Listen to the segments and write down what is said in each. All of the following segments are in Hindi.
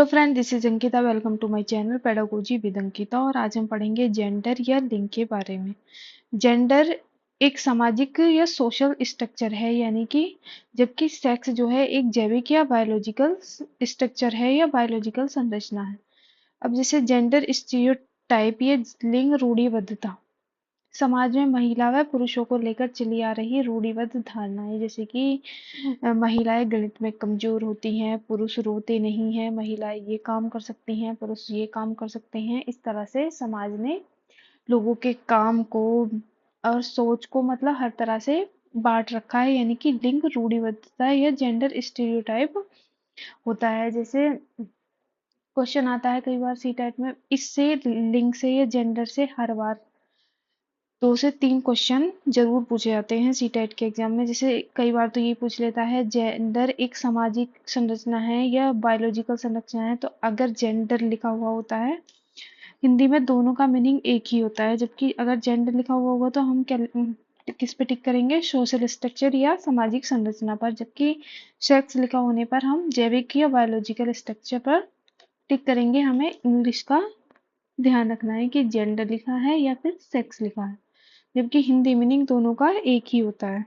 Hello friend, this is Ankita. Welcome to my channel pedagogy with Ankita. और आज हम पढ़ेंगे जेंडर या लिंग के बारे में। जेंडर एक सामाजिक या सोशल स्ट्रक्चर है, यानी कि जबकि सेक्स जो है एक जैविक या बायोलॉजिकल स्ट्रक्चर है या बायोलॉजिकल संरचना है। अब जैसे जेंडर स्टीरियोटाइप या लिंग रूढ़िबद्धता समाज में महिला व पुरुषों को लेकर चली आ रही रूढ़िबद्ध धारणाएं, जैसे कि महिलाएं गणित में कमजोर होती हैं, पुरुष रोते नहीं हैं, महिलाएं ये काम कर सकती हैं, पुरुष ये काम कर सकते हैं। इस तरह से समाज ने लोगों के काम को और सोच को मतलब हर तरह से बांट रखा है, यानी कि लिंग रूढ़िबद्धता या जेंडर स्टीरियोटाइप होता है। जैसे क्वेश्चन आता है कई बार सी टेट में, इससे लिंग से या जेंडर से हर बार 2 से 3 क्वेश्चन जरूर पूछे जाते हैं सी टेट के एग्जाम में। जैसे कई बार तो ये पूछ लेता है जेंडर एक सामाजिक संरचना है या बायोलॉजिकल संरचना है। तो अगर जेंडर लिखा हुआ होता है हिंदी में, दोनों का मीनिंग एक ही होता है। जबकि अगर जेंडर लिखा हुआ होगा तो हम क्या किस पे टिक करेंगे? सोशल स्ट्रक्चर या सामाजिक संरचना पर। जबकि सेक्स लिखा होने पर हम जैविक या बायोलॉजिकल स्ट्रक्चर पर टिक करेंगे। हमें इंग्लिश का ध्यान रखना है कि जेंडर लिखा है या फिर सेक्स लिखा है, जबकि हिंदी मीनिंग दोनों का एक ही होता है।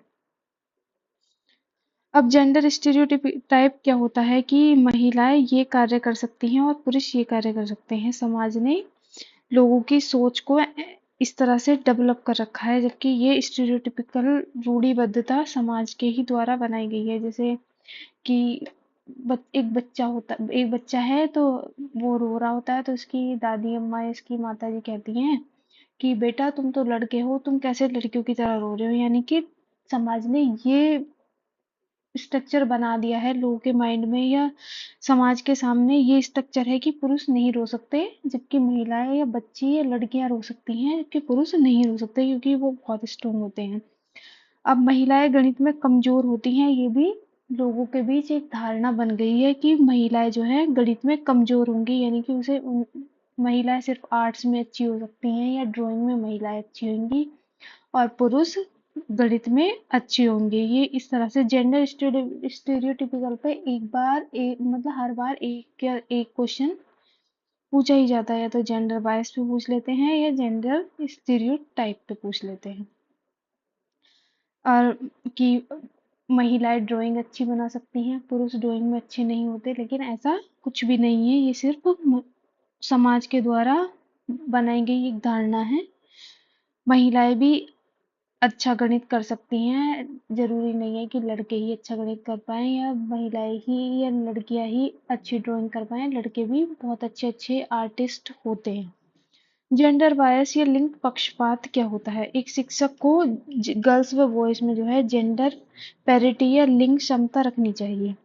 अब जेंडर स्टीरियोटाइप क्या होता है कि महिलाएं ये कार्य कर सकती हैं और पुरुष ये कार्य कर सकते हैं। समाज ने लोगों की सोच को इस तरह से डेवलप कर रखा है, जबकि ये स्टीरियोटिपिकल रूढ़िबद्धता समाज के ही द्वारा बनाई गई है। जैसे कि एक बच्चा है तो वो रो रहा होता है, तो उसकी दादी अम्मा या उसकी माता जी कहती हैं कि बेटा तुम तो लड़के हो, तुम कैसे लड़कियों की तरह रो रहे हो। यानी कि समाज ने ये स्ट्रक्चर बना दिया है लोगों के माइंड में, या समाज के सामने ये स्ट्रक्चर है कि पुरुष नहीं रो सकते, जबकि महिलाएं या बच्ची या लड़कियां रो सकती हैं, जबकि पुरुष नहीं रो सकते क्योंकि वो बहुत स्ट्रोंग होते हैं। अब महिलाएं गणित में कमजोर होती हैं, ये भी लोगों के बीच एक धारणा बन गई है कि महिलाएं जो है गणित में कमजोर होंगी, यानी कि महिलाएं सिर्फ आर्ट्स में अच्छी हो सकती हैं या ड्राइंग में महिलाएं अच्छी होंगी और पुरुष गणित में अच्छे होंगे। ये इस तरह से जेंडर स्टेरियोटिपिकल पे मतलब हर बार एक या एक क्वेश्चन पूछा ही जाता है। या तो जेंडर बायस पे पूछ लेते हैं या जेंडर स्टीरियोटाइप पे पूछ लेते हैं। और कि महिलाएं ड्राइंग अच्छी बना सकती हैं, पुरुष ड्राइंग में अच्छे नहीं होते, लेकिन ऐसा कुछ भी नहीं है। ये सिर्फ समाज के द्वारा बनाई गई एक धारणा है। महिलाएं भी अच्छा गणित कर सकती हैं, जरूरी नहीं है कि लड़के ही अच्छा गणित कर पाएं या महिलाएं ही या लड़कियां ही अच्छी ड्राइंग कर पाएं। लड़के भी बहुत अच्छे अच्छे आर्टिस्ट होते हैं। जेंडर बायस या लिंग पक्षपात क्या होता है? एक शिक्षक को गर्ल्स व बॉयज में जो है जेंडर पैरिटी या लिंग समता रखनी चाहिए।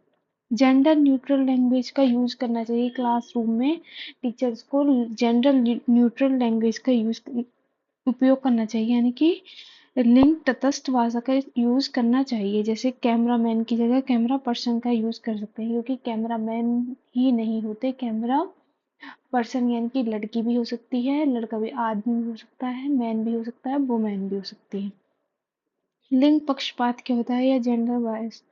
जेंडर न्यूट्रल लैंग्वेज का यूज करना चाहिए क्लासरूम में। टीचर्स को जेंडर न्यूट्रल लैंग्वेज का उपयोग करना चाहिए, यानी कि लिंग तटस्थ भाषा का यूज करना चाहिए। जैसे कैमरामैन की जगह कैमरा पर्सन का यूज कर सकते हैं, क्योंकि कैमरामैन ही नहीं होते, कैमरा पर्सन यानी कि लड़की भी हो सकती है, लड़का भी, आदमी भी हो सकता है, मैन भी हो सकता है, वुमेन भी हो सकती है। लिंग पक्षपात क्या होता है या जेंडर बायस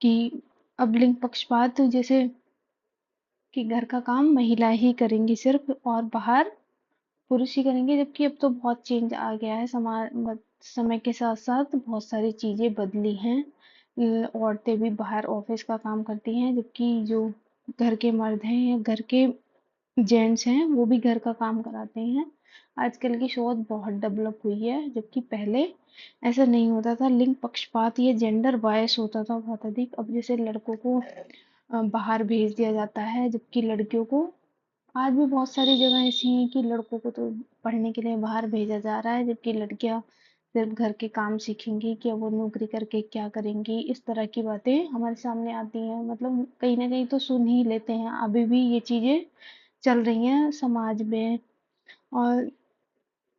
कि अब लिंग पक्षपात जैसे कि घर का काम महिलाएं ही करेंगी सिर्फ और बाहर पुरुष ही करेंगे। जबकि अब तो बहुत चेंज आ गया है, समय के साथ साथ बहुत सारी चीजें बदली हैं। औरतें भी बाहर ऑफिस का काम करती हैं, जबकि जो घर के मर्द हैं या घर के जेंट्स हैं वो भी घर का काम कराते हैं। आजकल की सोच बहुत डेवलप हुई है, जबकि पहले ऐसा नहीं होता था। लिंग पक्षपात ये जेंडर बायस होता था बहुत अधिक। अब जैसे लड़कों को बाहर भेज दिया जाता है, जबकि लड़कियों को आज भी बहुत सारी जगह ऐसी हैं कि लड़कों को तो पढ़ने के लिए बाहर भेजा जा रहा है, जबकि लड़कियां सिर्फ घर के काम सीखेंगी कि वो नौकरी करके क्या करेंगी। इस तरह की बातें हमारे सामने आती हैं, मतलब कहीं ना कहीं तो सुन ही लेते हैं। अभी भी ये चीजें चल रही हैं समाज में। और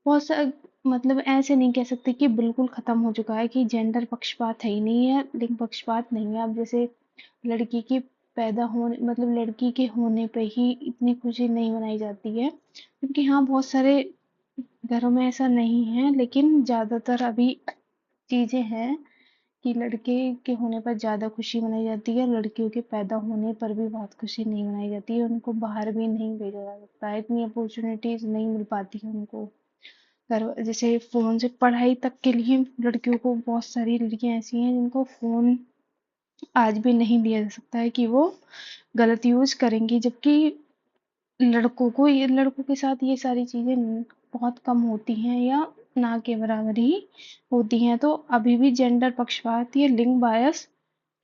बहुत सा मतलब ऐसे नहीं कह सकते कि बिल्कुल खत्म हो चुका है, कि जेंडर पक्षपात है ही नहीं है, लिंग पक्षपात नहीं है। अब जैसे लड़की के पैदा होने मतलब लड़की के होने पे ही इतनी खुशी नहीं मनाई जाती है, क्योंकि हाँ बहुत सारे घरों में ऐसा नहीं है, लेकिन ज्यादातर अभी चीजें हैं कि लड़के के होने पर ज़्यादा खुशी मनाई जाती है, लड़कियों के पैदा होने पर भी बहुत खुशी नहीं मनाई जाती है, उनको बाहर भी नहीं भेजा जा सकता है, इतनी अपॉर्चुनिटीज़ नहीं मिल पाती है उनको। जैसे फ़ोन से पढ़ाई तक के लिए लड़कियों को, बहुत सारी लड़कियां ऐसी हैं जिनको फ़ोन आज भी नहीं दिया जा सकता है कि वो गलत यूज़ करेंगी, जबकि लड़कों के साथ ये सारी चीज़ें बहुत कम होती हैं या ना के बराबर ही होती हैं। तो अभी भी जेंडर पक्षपात या लिंग बायस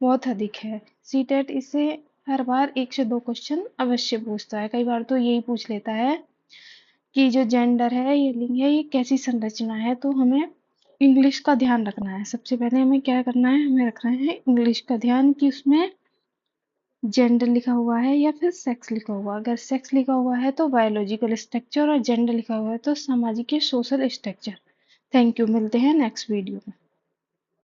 बहुत अधिक है। सीटेट इससे हर बार 1 से 2 क्वेश्चन अवश्य पूछता है। कई बार तो यही पूछ लेता है कि जो जेंडर है, ये लिंग है, ये कैसी संरचना है। तो हमें इंग्लिश का ध्यान रखना है। सबसे पहले हमें क्या करना है, हमें रखना है इंग्लिश का ध्यान कि उसमें जेंडर लिखा हुआ है या फिर सेक्स लिखा हुआ है। अगर सेक्स लिखा हुआ है तो बायोलॉजिकल स्ट्रक्चर, और जेंडर लिखा हुआ है तो सामाजिक या सोशल स्ट्रक्चर। थैंक यू, मिलते हैं नेक्स्ट वीडियो में।